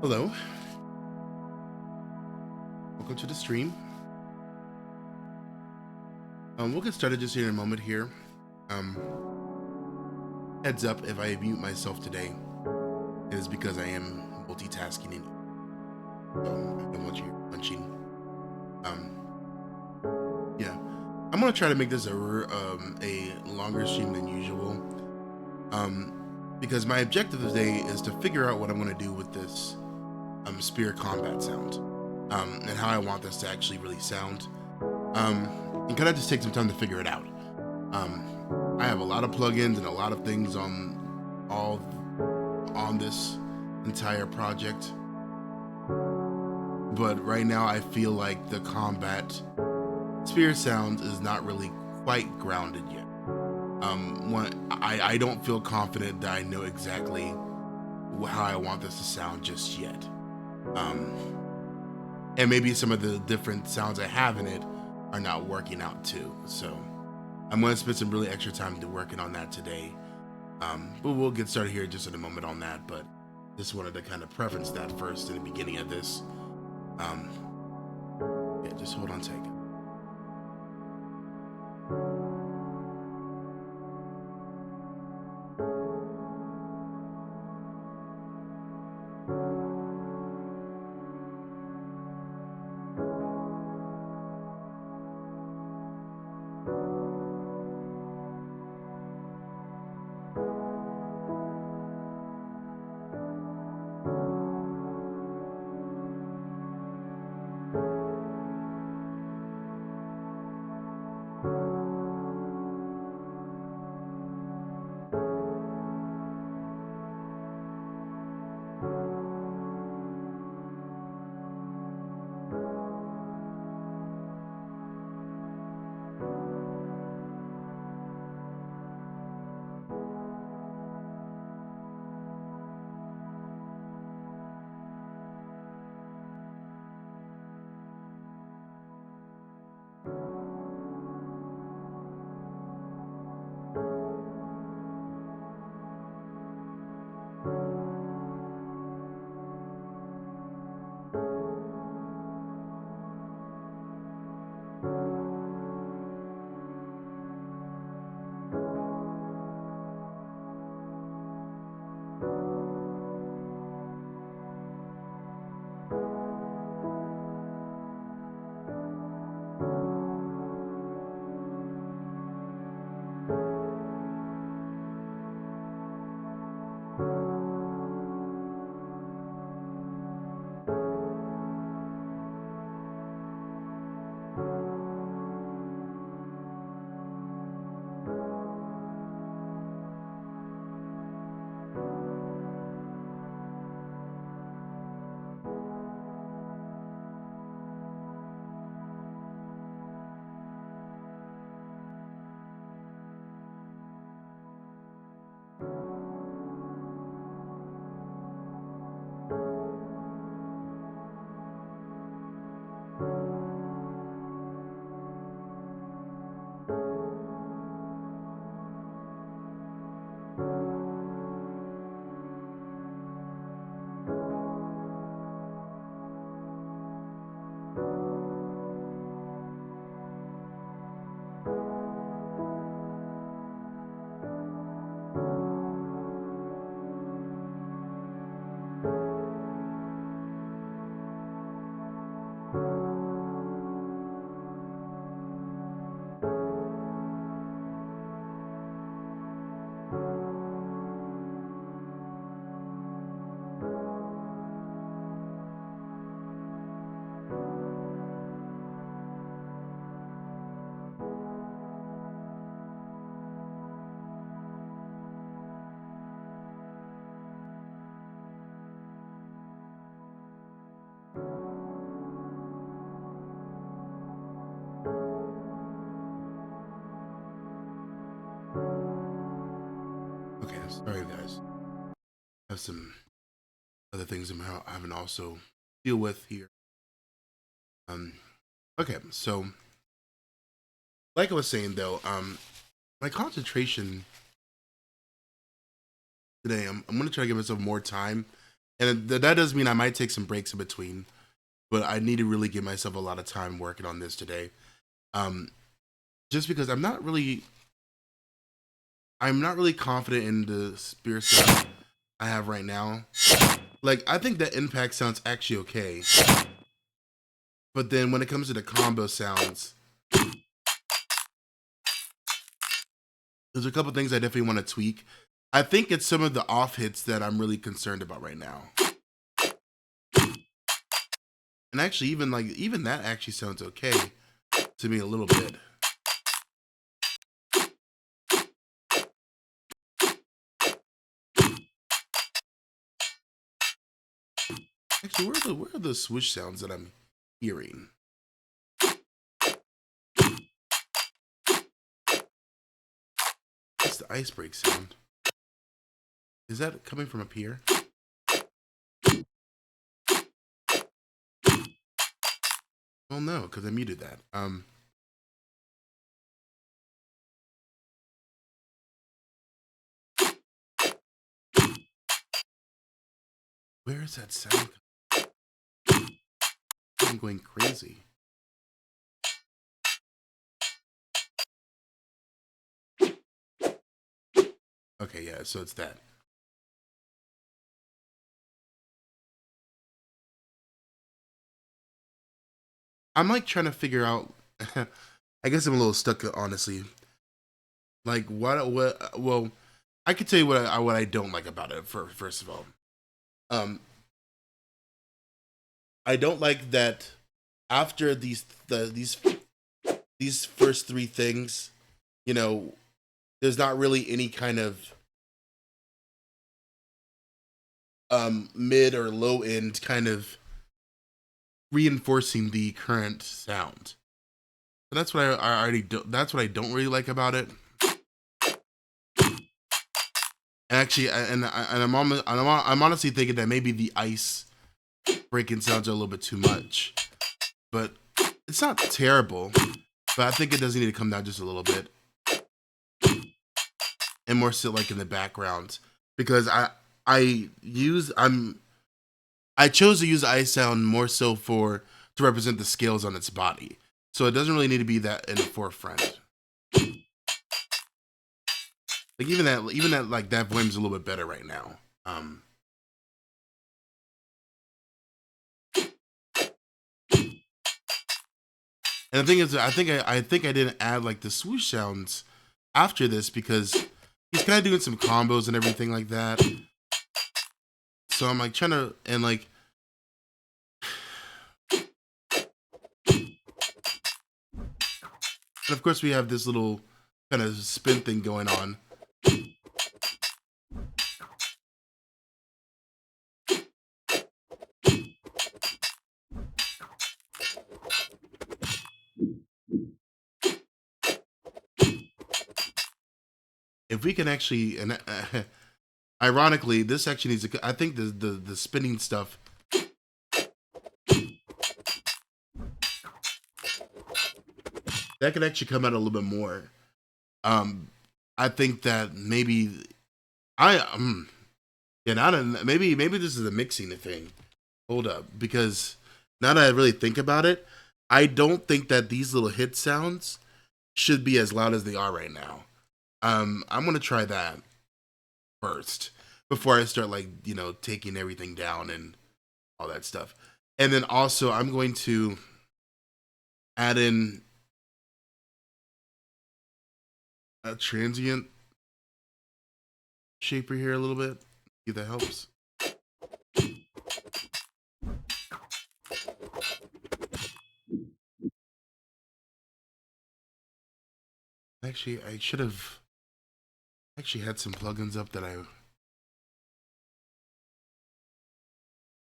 Hello, welcome to the stream. We'll get started just here in a moment here. Heads up, if I mute myself today, it is because I am multitasking and I don't want you punching. Yeah, I'm gonna try to make this a longer stream than usual. Because my objective today is to figure out what I'm gonna do with this spear combat sound, and how I want this to actually really sound. And kind of just take some time to figure it out. I have a lot of plugins and a lot of things on this entire project, but right now I feel like the combat spear sound is not really quite grounded yet. I don't feel confident that I know exactly how I want this to sound just yet. And maybe some of the different sounds I have in it are not working out too. So I'm going to spend some really extra time working on that today. But we'll get started here just in a moment on that. But just wanted to kind of preference that first in the beginning of this. Yeah, just hold on a second. Okay, sorry guys. I have some other things I'm having to also deal with here. Um, okay, so like I was saying though, my concentration today, I'm gonna try to give myself more time, and that does mean I might take some breaks in between, but I need to really give myself a lot of time working on this today. Um, just because I'm not really confident in the spirit sound I have right now. Like I think that impact sounds actually okay, but then when it comes to the combo sounds, there's a couple things I definitely want to tweak. I think it's some of the off hits that I'm really concerned about right now. And actually, even that actually sounds okay to me a little bit. Actually, where are the swoosh sounds that I'm hearing? What's the ice break sound? Is that coming from up here? Well, no, because I muted that. Where is that sound? I'm going crazy. Okay, yeah, so it's that. I'm like trying to figure out. I guess I'm a little stuck, honestly. Like what? Well, I could tell you what I don't like about it. First of all, um, I don't like that after these first three things, you know, there's not really any kind of mid or low end kind of reinforcing the current sound. So that's what I already do, that's what I don't really like about it. And actually, I'm honestly thinking that maybe the ice breaking sounds are a little bit too much, but it's not terrible. But I think it does need to come down just a little bit, and more so like in the background, because I chose to use ice sound more so to represent the scales on its body, so it doesn't really need to be that in the forefront. Like even that like that volume's a little bit better right now. And the thing is, I think I didn't add like the swoosh sounds after this because he's kind of doing some combos and everything like that. So I'm like trying to and like. And of course, we have this little kind of spin thing going on. If we can actually, and ironically, this actually needs to. I think the spinning stuff. That could actually come out a little bit more. I think that maybe I yeah, maybe this is a mixing thing. Hold up, because now that I really think about it, I don't think that these little hit sounds should be as loud as they are right now. I'm gonna try that first before I start like taking everything down and all that stuff. And then also I'm going to add in a transient shaper here a little bit. See if that helps. Actually, I should have actually had some plugins up that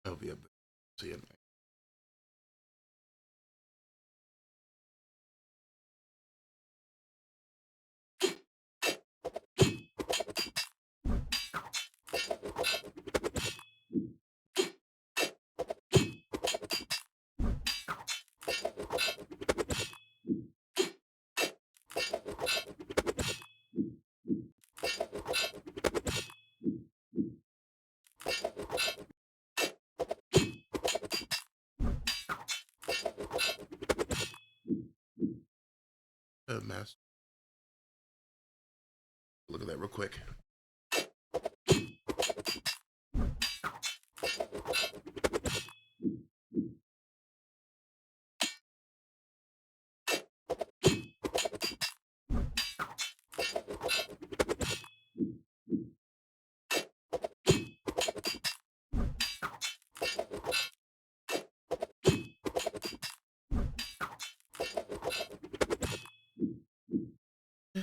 oh yeah. So yeah. of that real quick.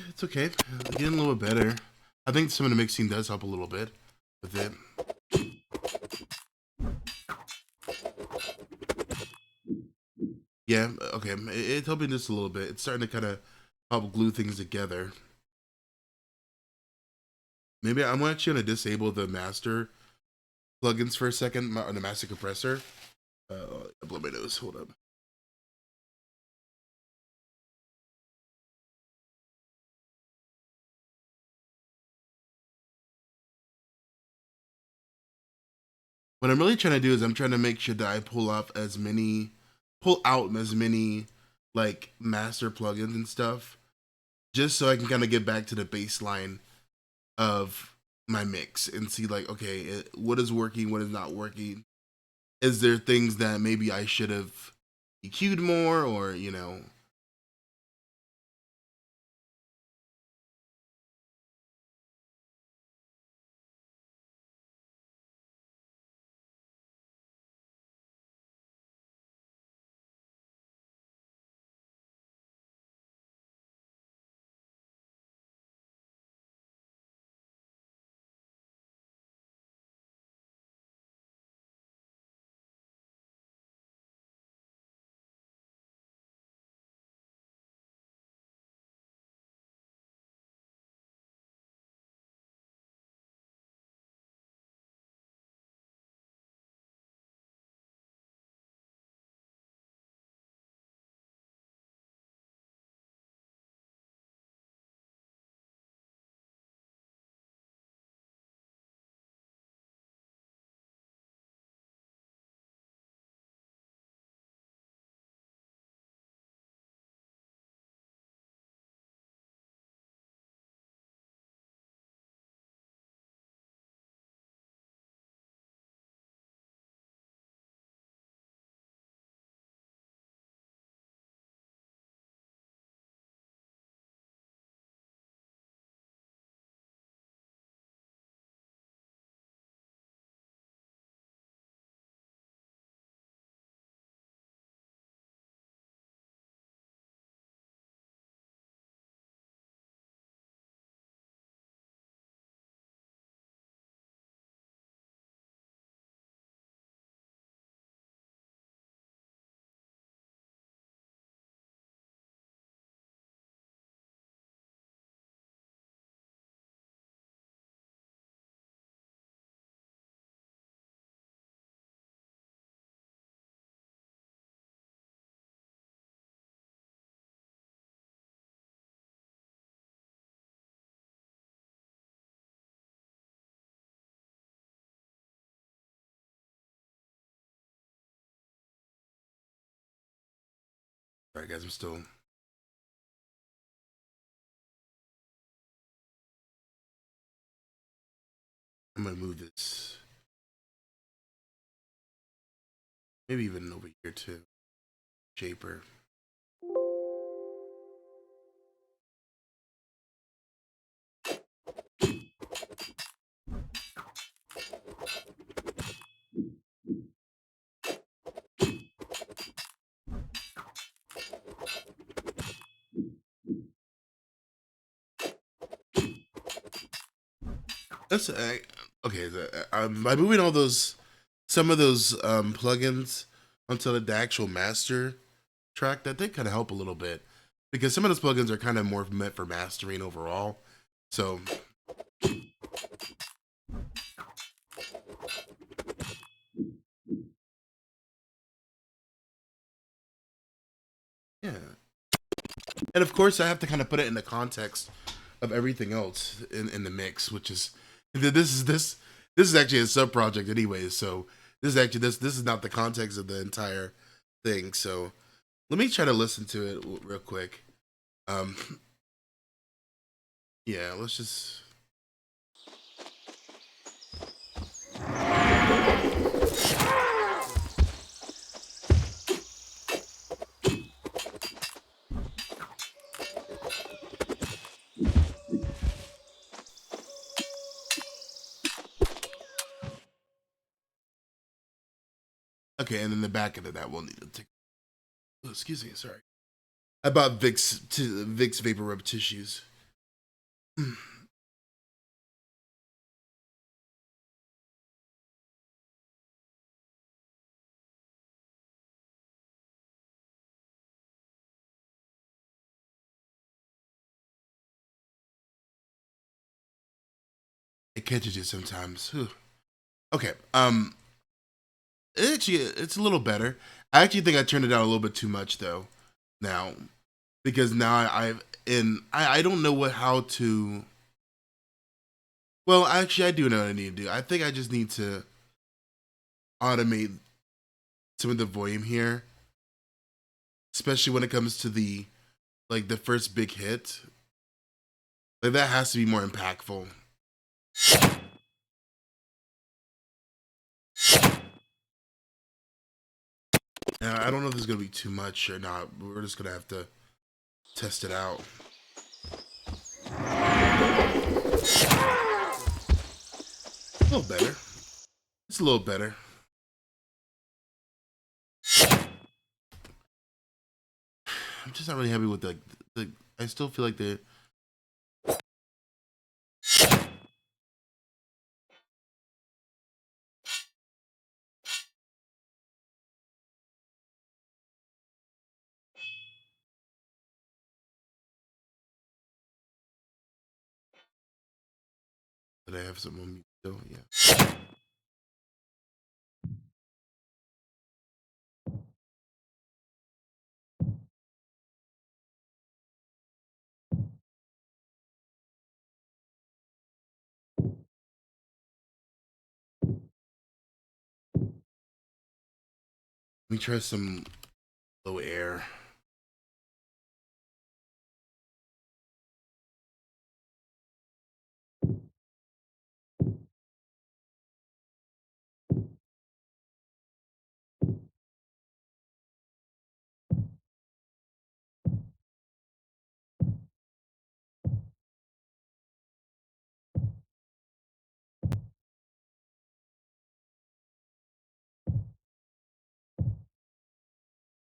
It's okay. Getting a little bit better. I think some of the mixing does help a little bit with it. Yeah, okay. It's helping just a little bit. It's starting to kind of help glue things together. Maybe I'm actually going to disable the master plugins for a second on the master compressor. I blow my nose. Hold up. What I'm really trying to do is I'm trying to make sure that I pull out as many like master plugins and stuff, just so I can kind of get back to the baseline of my mix and see like, okay, what is working, what is not working. Is there things that maybe I should have EQ'd more, or you know? All right, guys, I'm gonna move this, maybe even over here too. Shaper. That's okay. By moving all those, some of those plugins onto the actual master track, that did kind of help a little bit, because some of those plugins are kind of more meant for mastering overall. So yeah, and of course I have to kind of put it in the context of everything else in the mix, which is this is actually a sub project anyways. So this is actually this is not the context of the entire thing. So let me try to listen to it real quick. Um, yeah, let's just Okay, and then the back end of that we'll need to take. Oh, excuse me, sorry. I bought Vicks Vapor Rub tissues. It catches you sometimes. Whew. Okay. It's a little better. I actually think I turned it down a little bit too much though. Now, because now I don't know how to. Well, actually, I do know what I need to do. I think I just need to automate some of the volume here, especially when it comes to the first big hit. Like that has to be more impactful. Now, I don't know if this is gonna be too much or not. We're just gonna have to test it out. A little better. It's a little better. I'm just not really happy with the I still feel like the that I have some on mute still, yeah. Let me try some low air.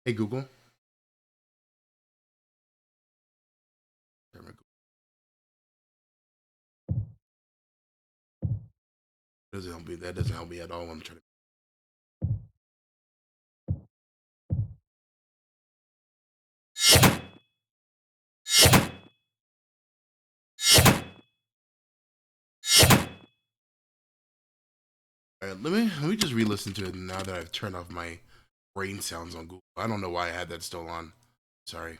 Hey Google. Doesn't help me. That doesn't help me at all. I'm trying to. All right, let me just re-listen to it now that I've turned off my brain sounds on Google. I don't know why I had that still on. Sorry.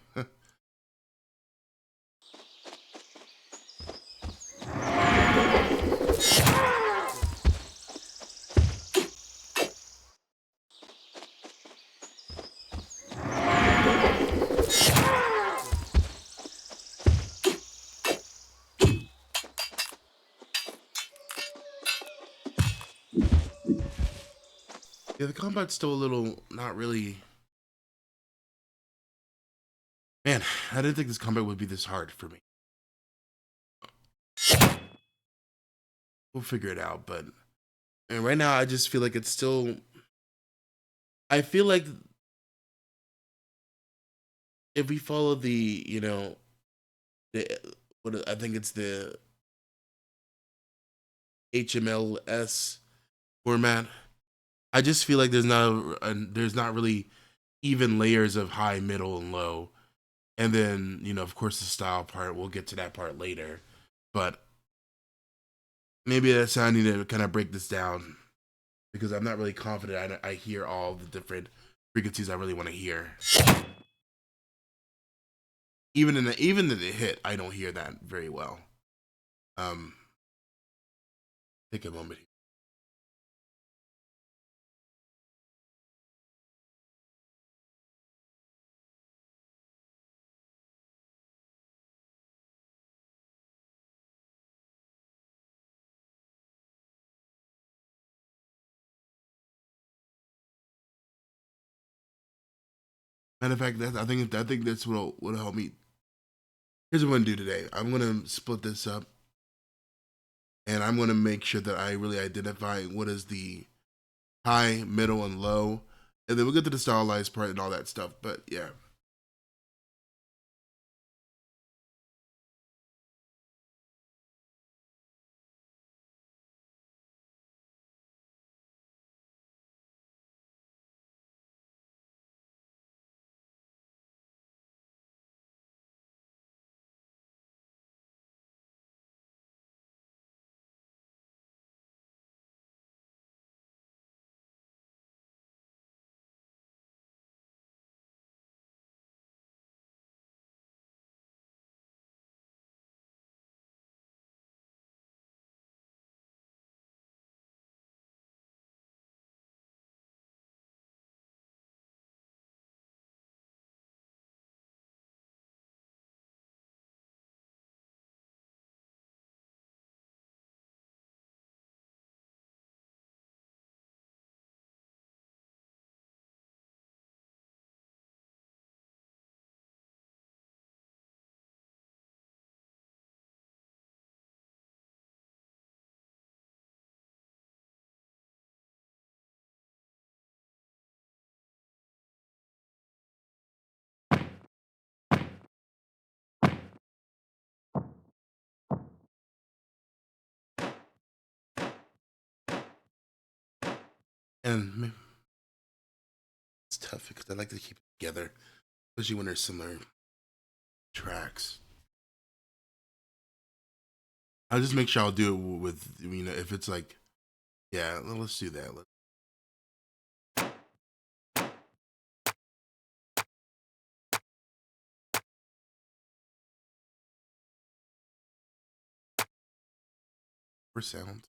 Yeah, the combat's still a little not really. Man, I didn't think this combat would be this hard for me. We'll figure it out, but and right now I just feel like it's still. I feel like if we follow the what I think it's the HMLS format, I just feel like there's not really even layers of high, middle, and low. And then, of course, the style part, we'll get to that part later. But maybe that's how I need to kind of break this down because I'm not really confident I hear all the different frequencies I really want to hear. Even in the hit, I don't hear that very well. Um, take a moment here. Matter of fact, I think that's what'll help me. Here's what I'm gonna do today. I'm gonna split this up, and I'm gonna make sure that I really identify what is the high, middle, and low, And then we'll get to the stylized part and all that stuff. But yeah. And it's tough because I like to keep it together, especially when there's similar tracks. I'll just make sure I'll do it with, if it's like, yeah, let's do that. For sound.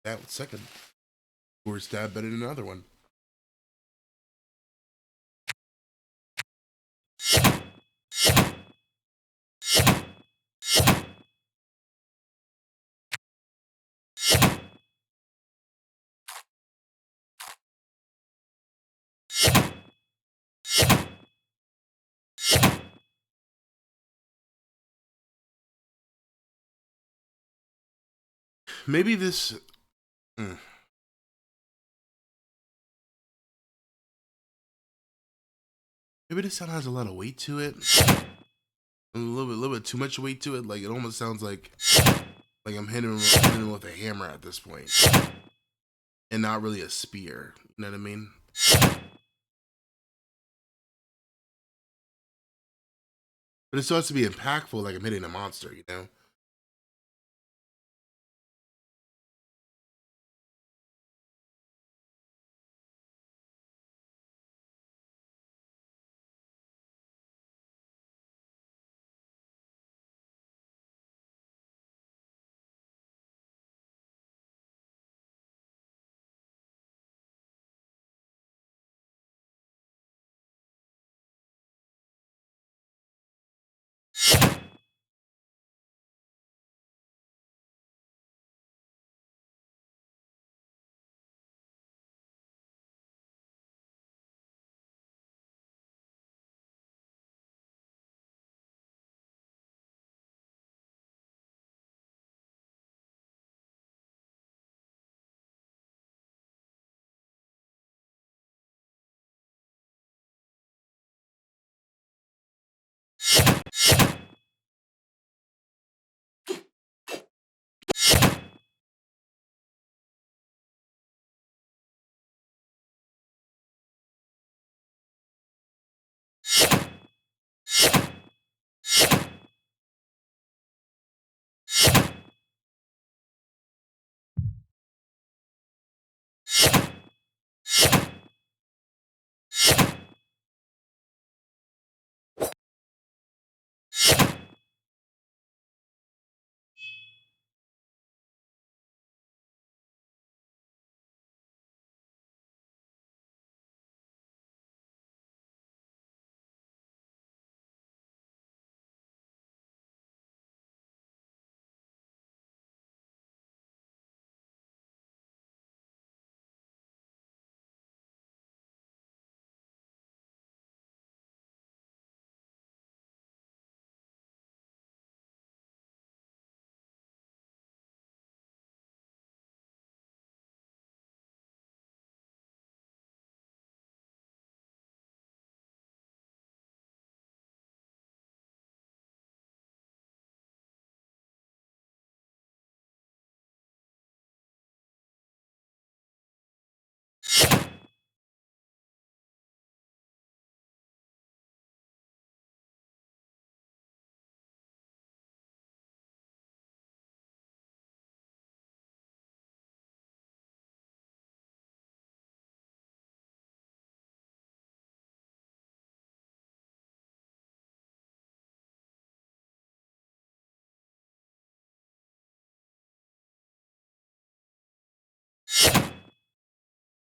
That second. Or stab better than another one. Maybe this. Maybe this sound has a lot of weight to it. A little bit too much weight to it. Like it almost sounds like I'm hitting him with a hammer at this point, and not really a spear. You know what I mean? But it still has to be impactful, like I'm hitting a monster. You know?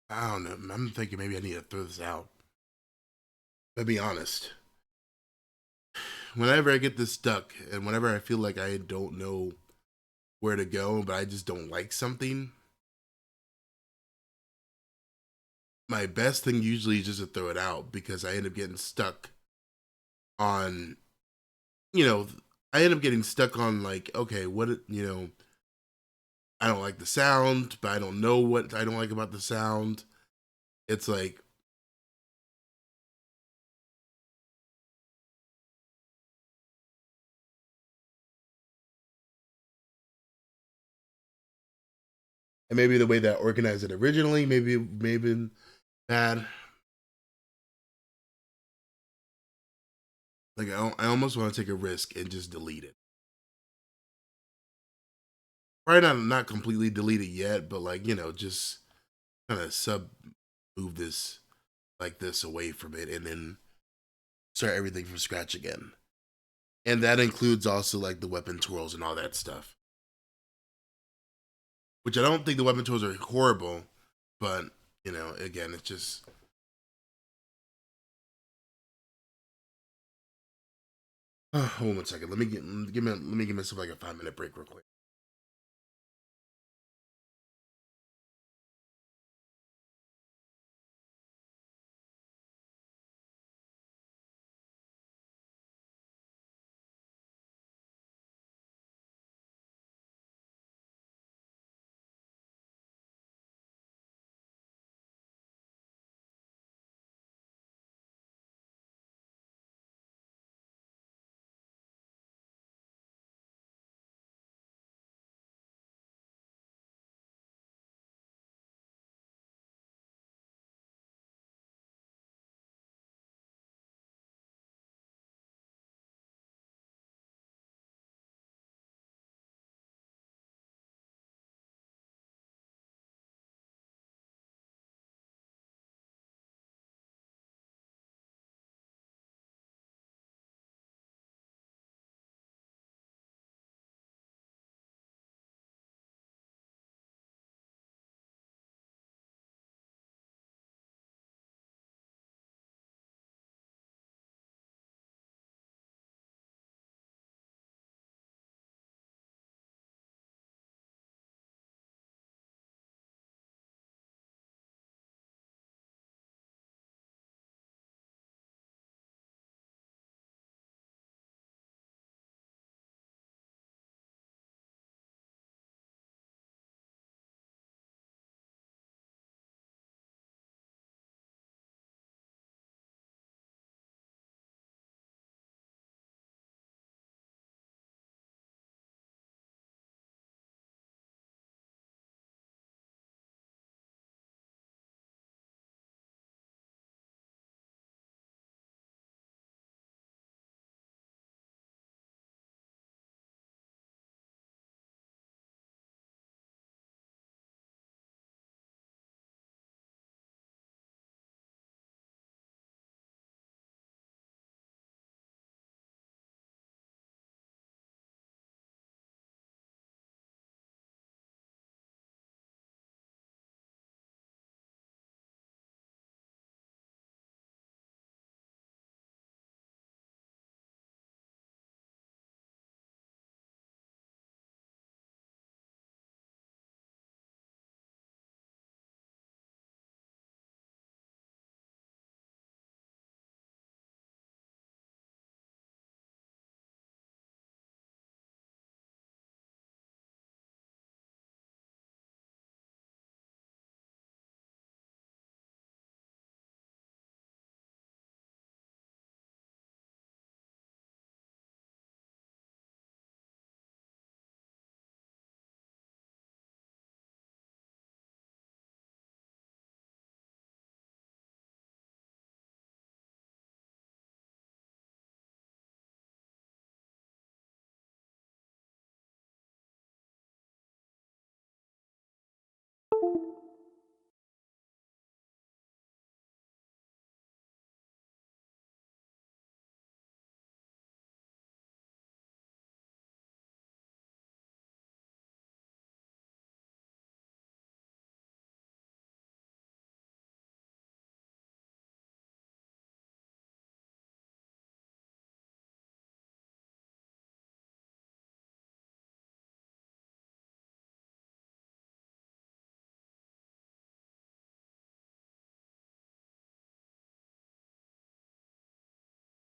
I don't know. I'm thinking maybe I need to throw this out. But be honest, whenever I get this stuck and whenever I feel like I don't know where to go, but I just don't like something, my best thing usually is just to throw it out because I end up getting stuck on, you know, I end up getting stuck on like, okay, I don't like the sound, but I don't know what I don't like about the sound. It's like, and maybe the way that I organized it originally, maybe bad. Like I almost want to take a risk and just delete it. Probably not completely delete it yet, but like just kind of sub move this like this away from it, and then start everything from scratch again. And that includes also like the weapon twirls and all that stuff. Which I don't think the weapon twirls are horrible, but again, it's just hold on one second. Let me give myself like a 5 minute break real quick.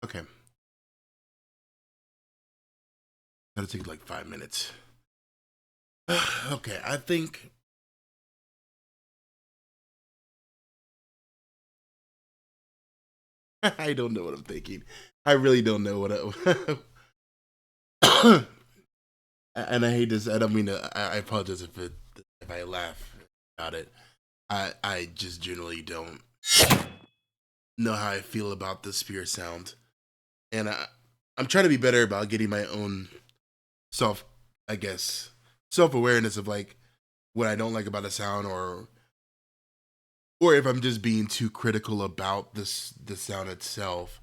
Okay. That'll take like 5 minutes. Okay, I think I don't know what I'm thinking. I really don't know what I and I hate this. I don't mean to. I apologize if I laugh about it. I just generally don't know how I feel about the spear sound, and I'm trying to be better about getting my own self, I guess, self awareness of like what I don't like about a sound, or if I'm just being too critical about the sound itself.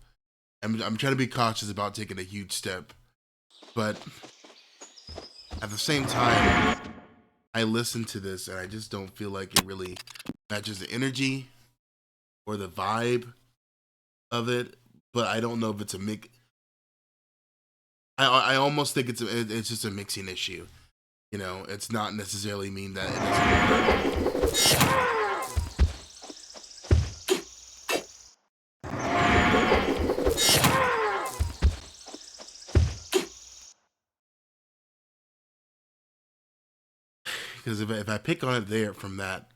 I'm trying to be cautious about taking a huge step, but at the same time, I listen to this and I just don't feel like it really matches the energy or the vibe of it. But I don't know if it's a mix. I almost think it's just a mixing issue. You know, it's not necessarily mean that it doesn't because if I pick on it there from that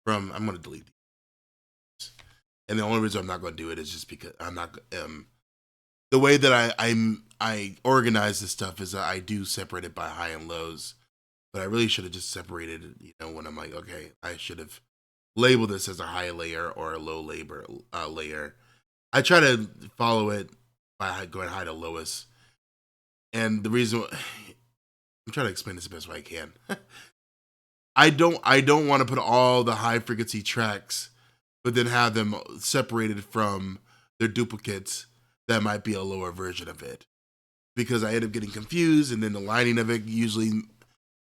from I'm gonna delete these. And the only reason I'm not gonna do it is just because I'm not the way that I organize this stuff is that I do separate it by high and lows, but I really should have just separated it. You know, when I'm like, okay, I should have labeled this as a high layer or a low layer. I try to follow it by going high to lowest, and the reason I'm trying to explain this the best way I can. I don't want to put all the high frequency tracks, but then have them separated from their duplicates that might be a lower version of it. Because I end up getting confused, and then the lining of it usually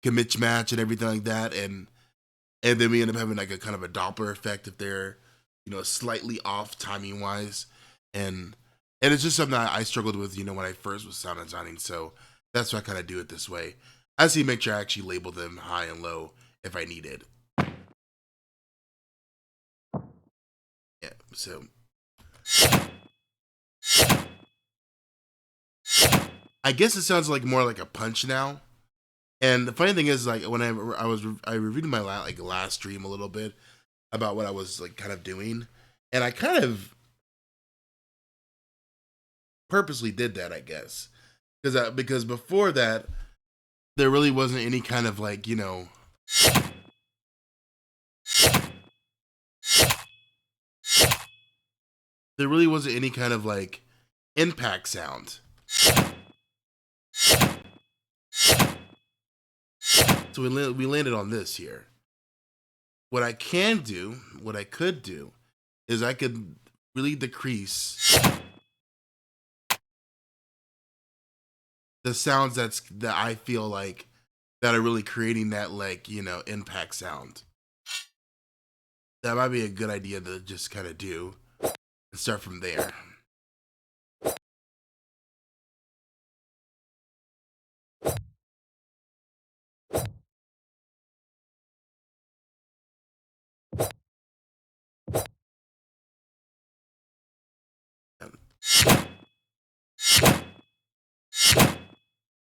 can mismatch and everything like that, and then we end up having like a kind of a Doppler effect if they're, you know, slightly off timing wise, and it's just something I struggled with, you know, when I first was sound designing. So that's why I kind of do it this way. I see, make sure I actually label them high and low if I needed. Yeah. So I guess it sounds like more like a punch now. And the funny thing is, like when I reviewed my last stream a little bit about what I was like kind of doing, and I kind of purposely did that, I guess, because before that there really wasn't any kind of like, you know, there really wasn't any kind of like impact sound. So we landed on this here. What I can do, what I could do, is I could really decrease the sounds that I feel like that are really creating that, like, you know, impact sound. That might be a good idea to just kind of do and start from there.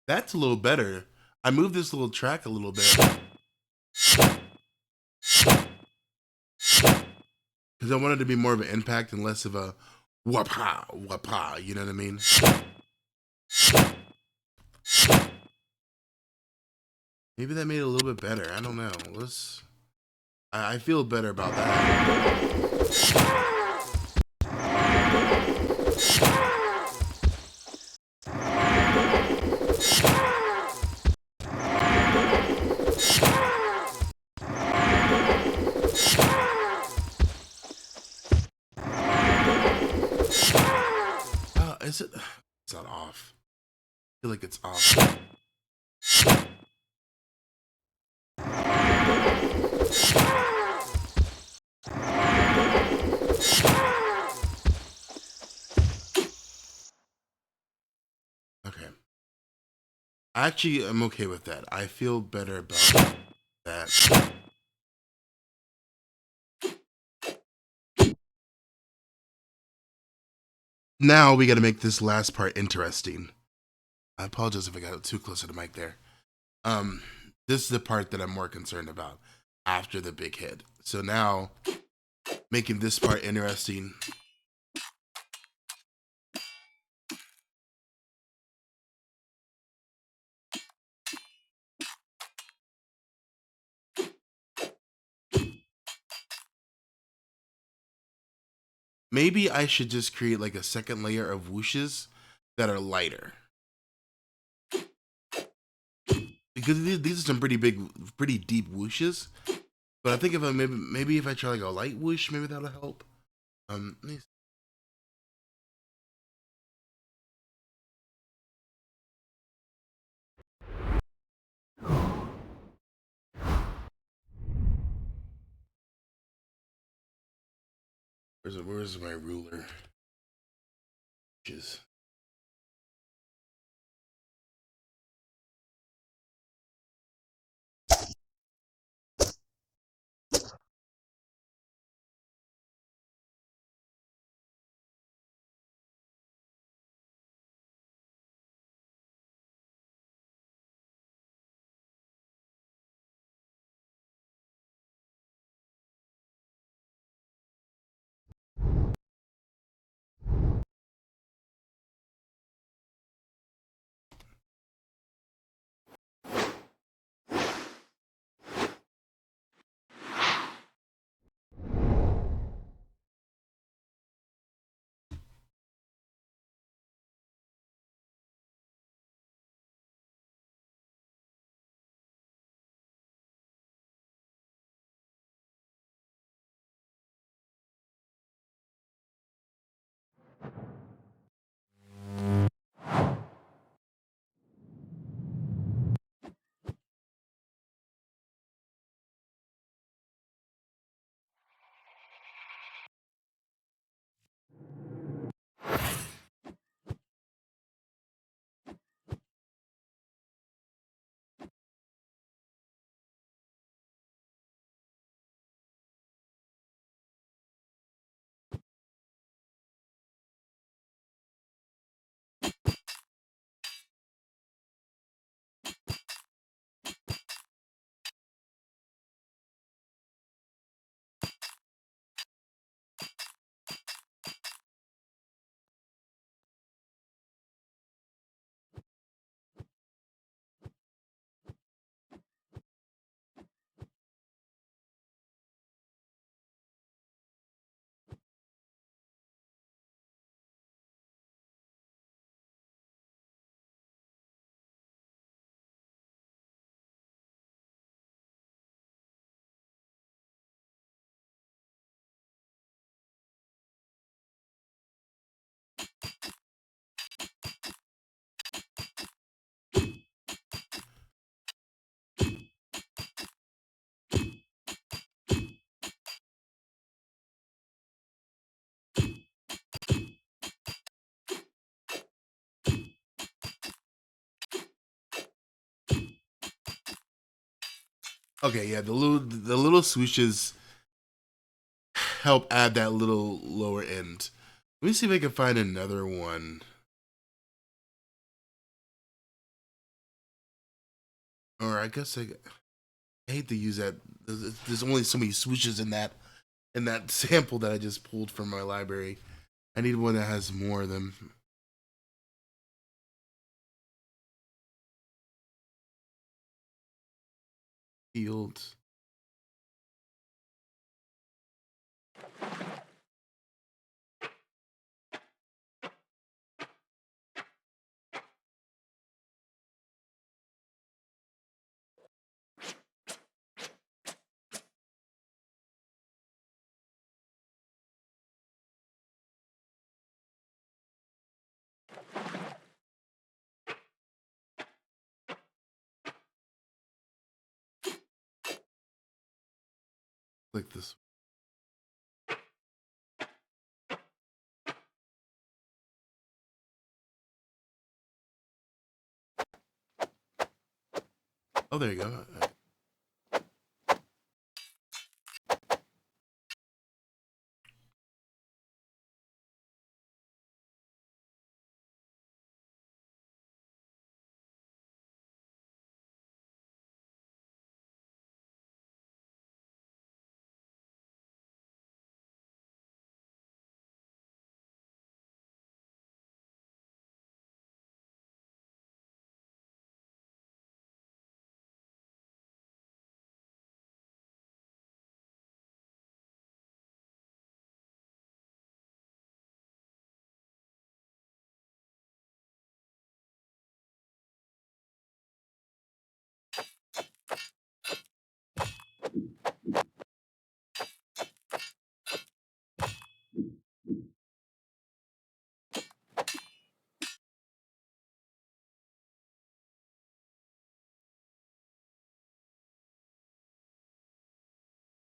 That's a little better. I moved this little track a little bit because I wanted to be more of an impact and less of a wapa wapa. You know what I mean? Maybe that made it a little bit better. I don't know. I feel better about that. Is it? It's not off. I feel like it's off. Okay. Actually, I'm okay with that. I feel better about that. Now we got to make this last part interesting. I apologize if I got too close to the mic there. Um, this is the part that I'm more concerned about after the big hit. So now, making this part interesting. Maybe I should just create like a second layer of whooshes that are lighter. Because these are some pretty big, pretty deep whooshes. But I think if I maybe if I try like a light whoosh, maybe that'll help. Let me see. Where's my ruler? Whooshes. Okay, yeah, the little swooshes help add that little lower end. Let me see if I can find another one. Or I guess I hate to use that. There's only so many swooshes in that sample that I just pulled from my library. I need one that has more of them. Fields. Like this. Oh, there you go.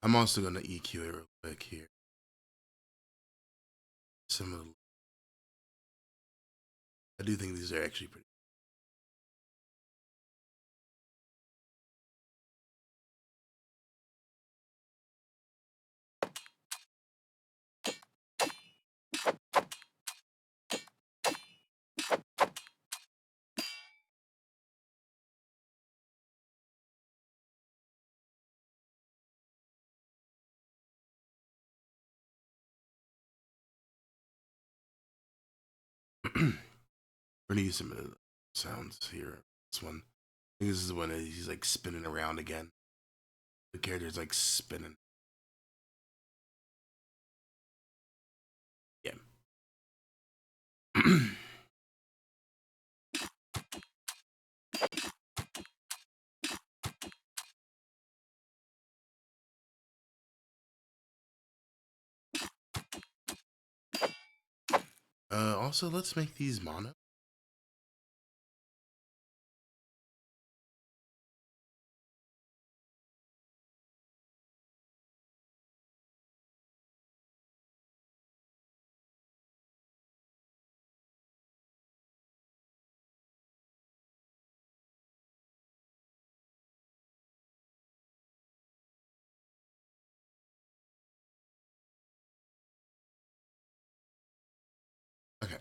I'm also going to EQ it real quick here. Some of the, I do think these are actually pretty. We're gonna use some of the sounds here. This one. I think this is the one that he's like spinning around again. The character's like spinning. Yeah. Also, let's make these mono. Okay.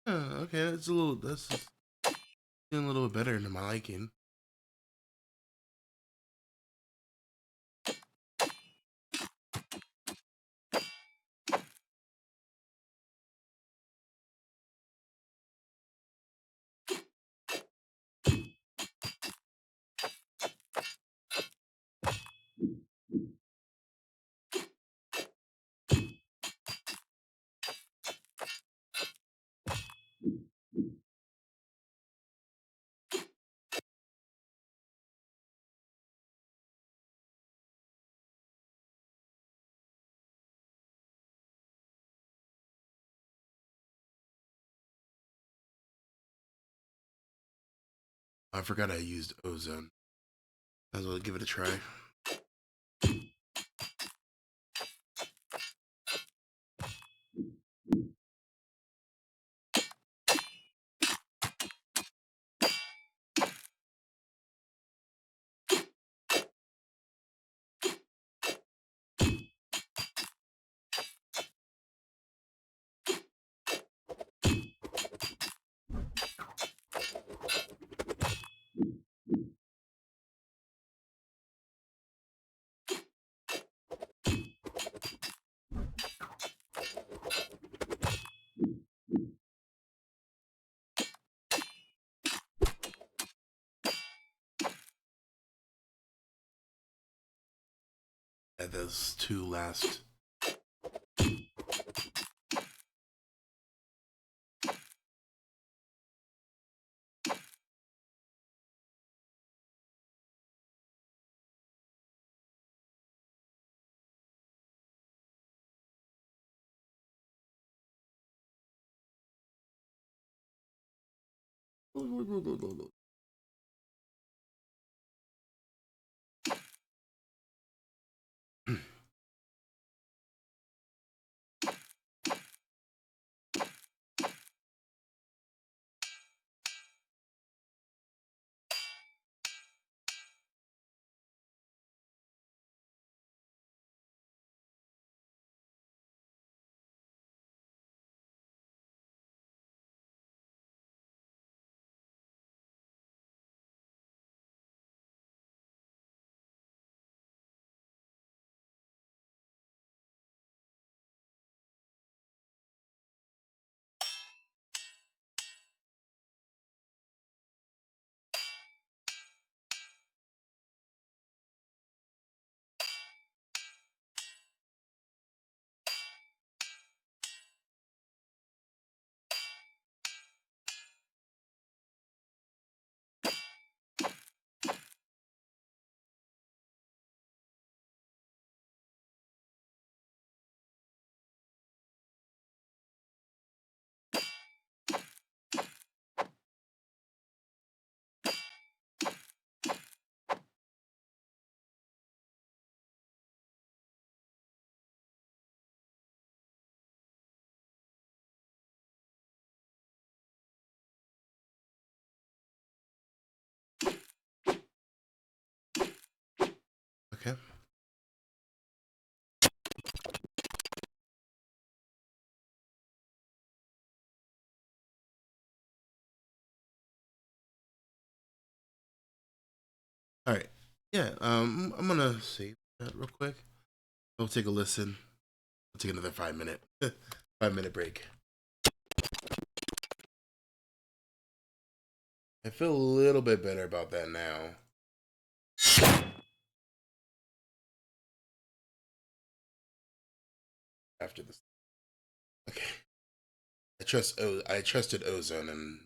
Okay, that's a little. That's doing a little bit better than my liking. I forgot I used ozone. Might as well give it a try. Add those two last. Yeah, I'm gonna save that real quick. We'll take a listen. We'll take another 5 minute 5 minute break. I feel a little bit better about that now. After this, okay. I trusted ozone and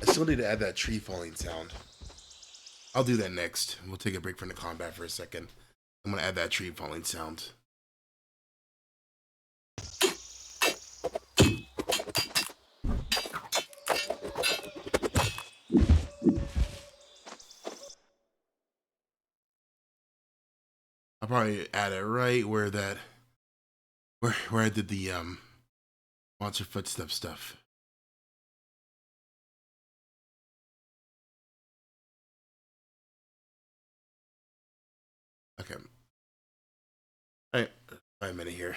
I still need to add that tree falling sound. I'll do that next. We'll take a break from the combat for a second. I'm gonna add that tree falling sound. I'll probably add it right where that where I did the monster footstep stuff. Okay. All right. 5 minute here.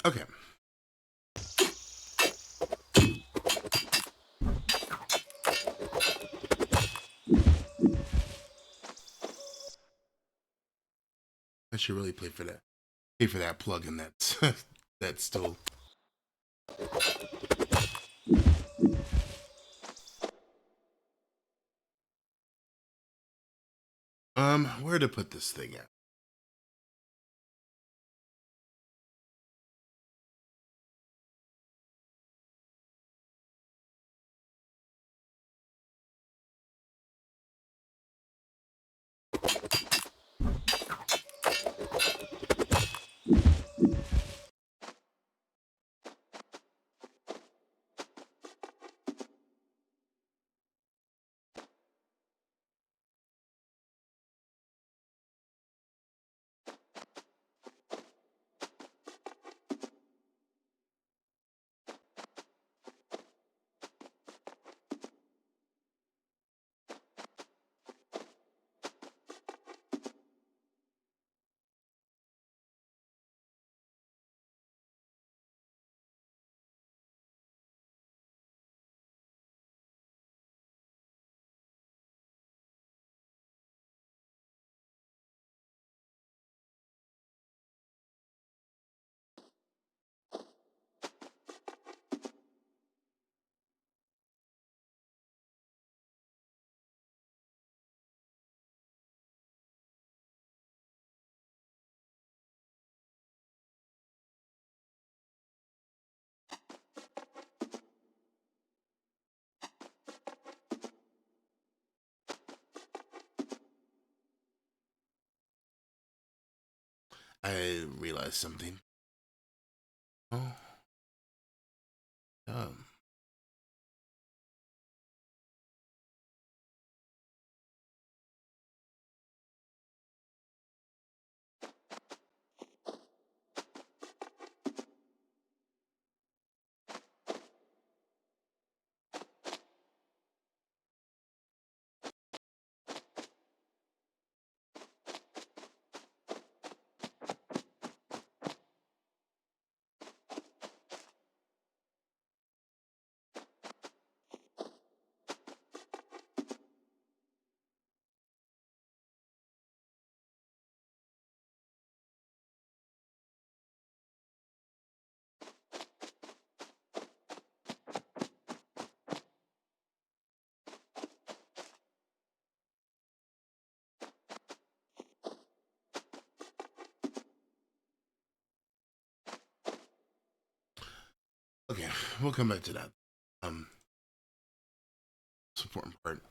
Okay. I should really pay for that plug-in that's that's still. Where to put this thing at? I realized something. Oh, dumb. Okay, we'll come back to that. It's an important part.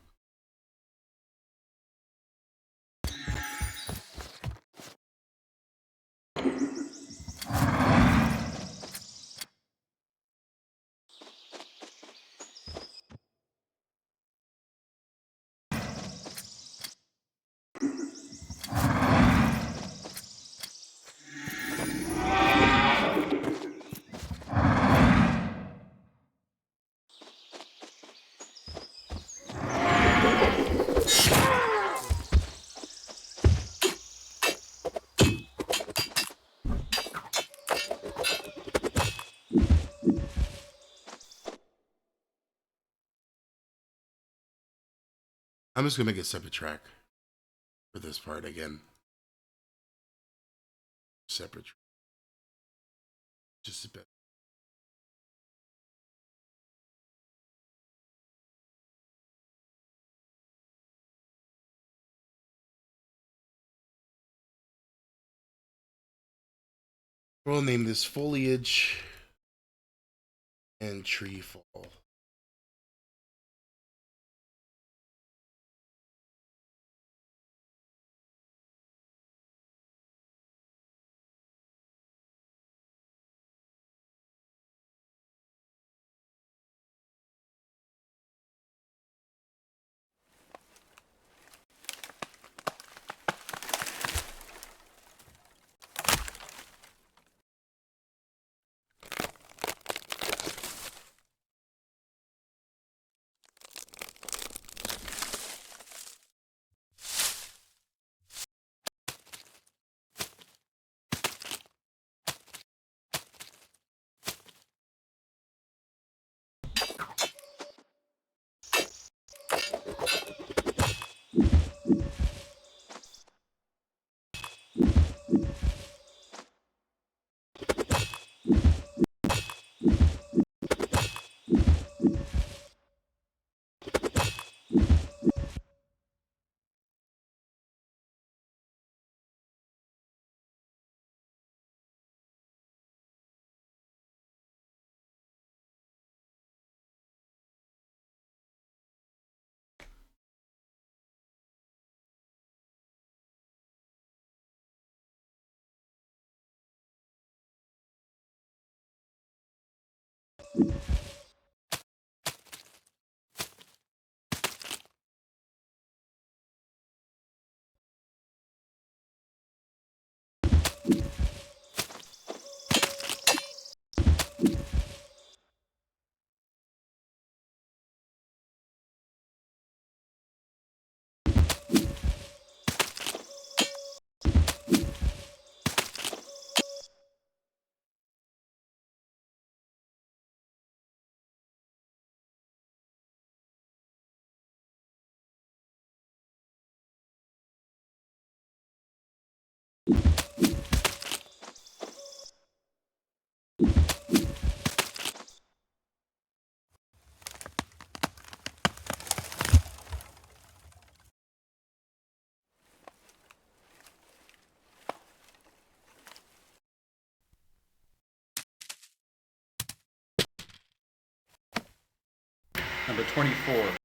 I'm just gonna make a separate track for this part again. Separate, just a bit. We'll name this foliage and tree fall. Number 24.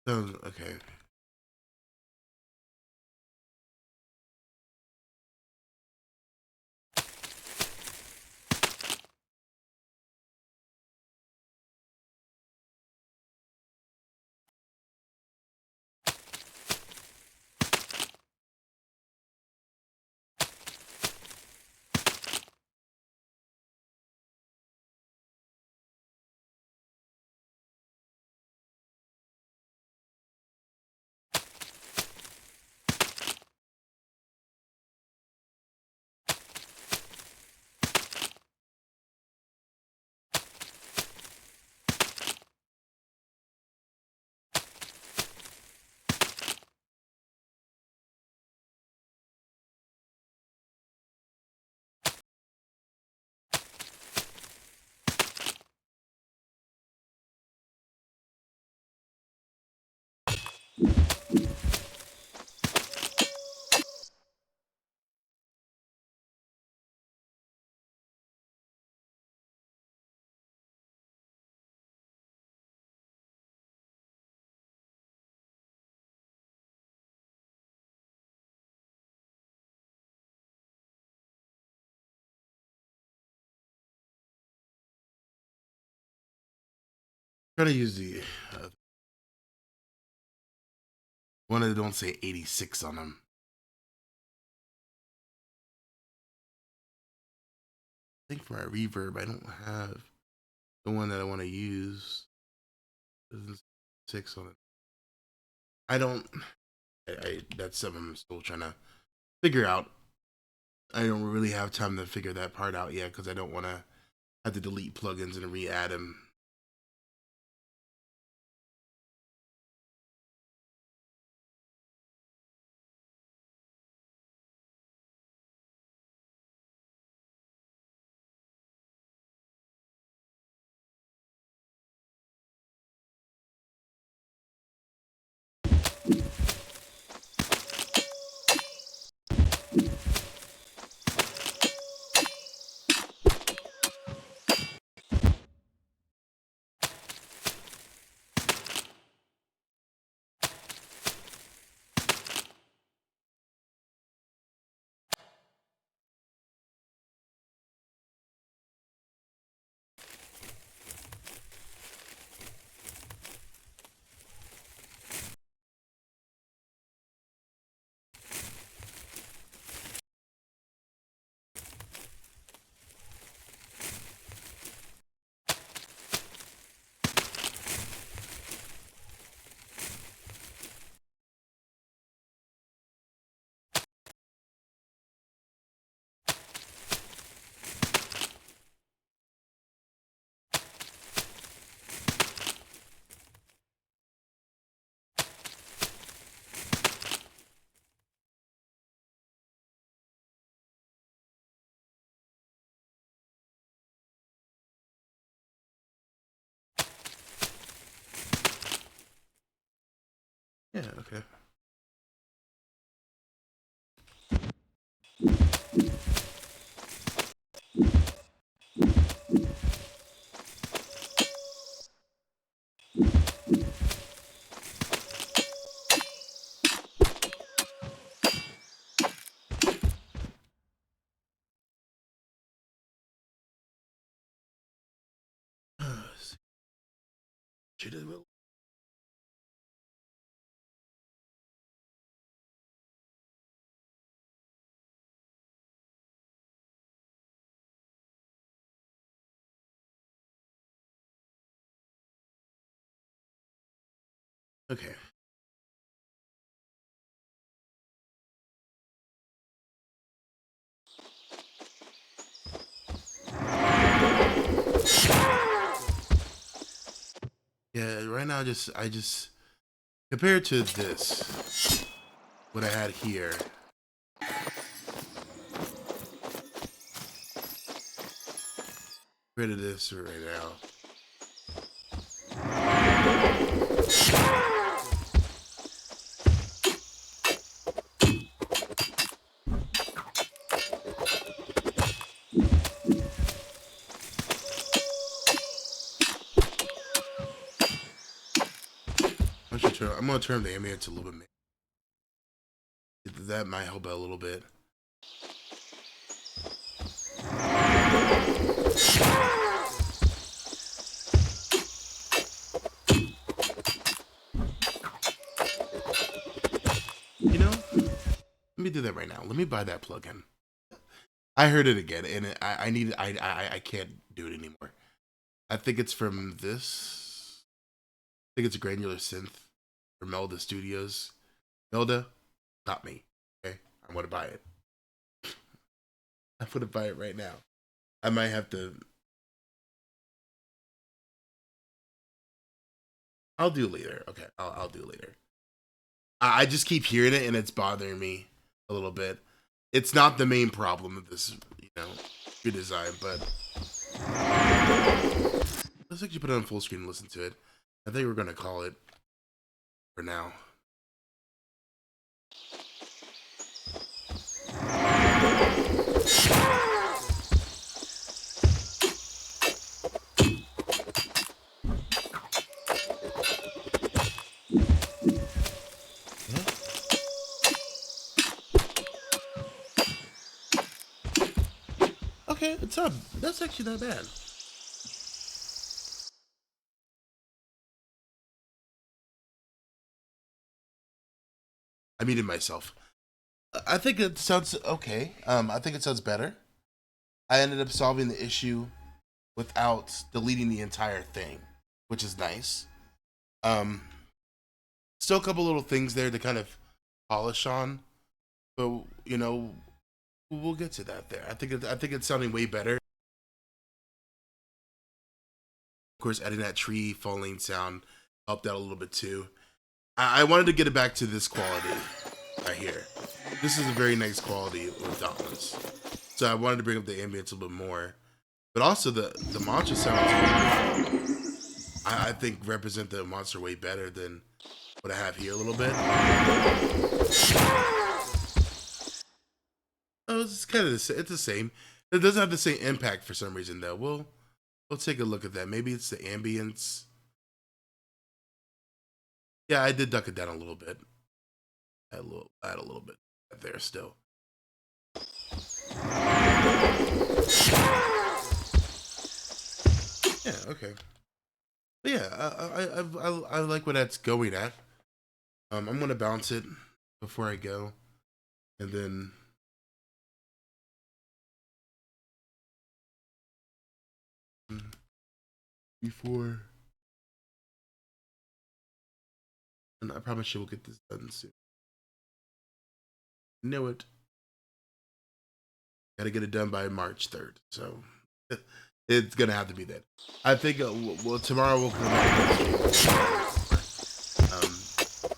Okay. Trying to use the one that don't say 86 on them. I think for my reverb, I don't have the one that I want to use. Doesn't say 6 on it. I don't. That's something I'm still trying to figure out. I don't really have time to figure that part out yet because I don't want to have to delete plugins and re-add them. Yeah, okay. Shit, it will. Okay. Yeah, right now I just compared to this, what I had here. Rid of this right now. I'm gonna turn the ambient to a little bit. That might help out a little bit. You know, let me do that right now. Let me buy that plugin. I heard it again, and I need. I can't do it anymore. I think it's from this. I think it's a granular synth from Melda Studios. Melda, not me. Okay, I'm gonna buy it. I'm gonna buy it right now. I might have to. I'll do it later. Okay, I'll do it later. I just keep hearing it and it's bothering me a little bit. It's not the main problem of this, redesign, but let's actually put it on full screen and listen to it. I think we're gonna call it for now. Okay, it's up. That's actually not bad. I muted myself. I think it sounds okay. I think it sounds better. I ended up solving the issue without deleting the entire thing, which is nice. Still a couple little things there to kind of polish on, but you know, we'll get to that there. I think it's sounding way better. Of course, adding that tree falling sound helped out a little bit too. I wanted to get it back to this quality right here. This is a very nice quality with Dauntless. So I wanted to bring up the ambience a little bit more. But also the monster sounds, I think represent the monster way better than what I have here a little bit. Oh, it's kind of it's the same. It doesn't have the same impact for some reason though. We'll take a look at that. Maybe it's the ambience. Yeah, I did duck it down a little bit. Add a little bit there still. Yeah, okay. But yeah, I like what that's going at. I'm gonna bounce it before I go, and then before, and I promise you we'll get this done soon. Know it. Got to get it done by March 3rd, so it's gonna have to be that. I think well tomorrow we'll come back.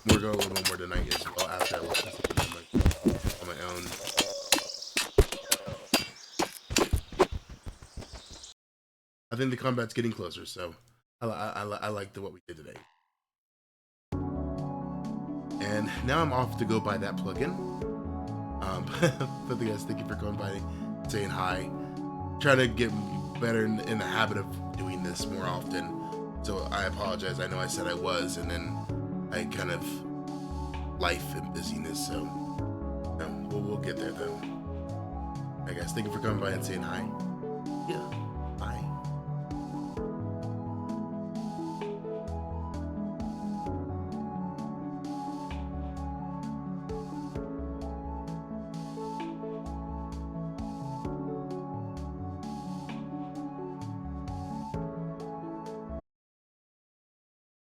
We're going a little more tonight as well after I listen to it on my own. I think the combat's getting closer, so I like what we did today. And now I'm off to go buy that plugin. But guys, thank you for coming by, saying hi. Trying to get better in the habit of doing this more often. So I apologize. I know I said I was, and then I kind of life and busyness. So no, we'll get there though. Alright guys, thank you for coming by and saying hi. Yeah.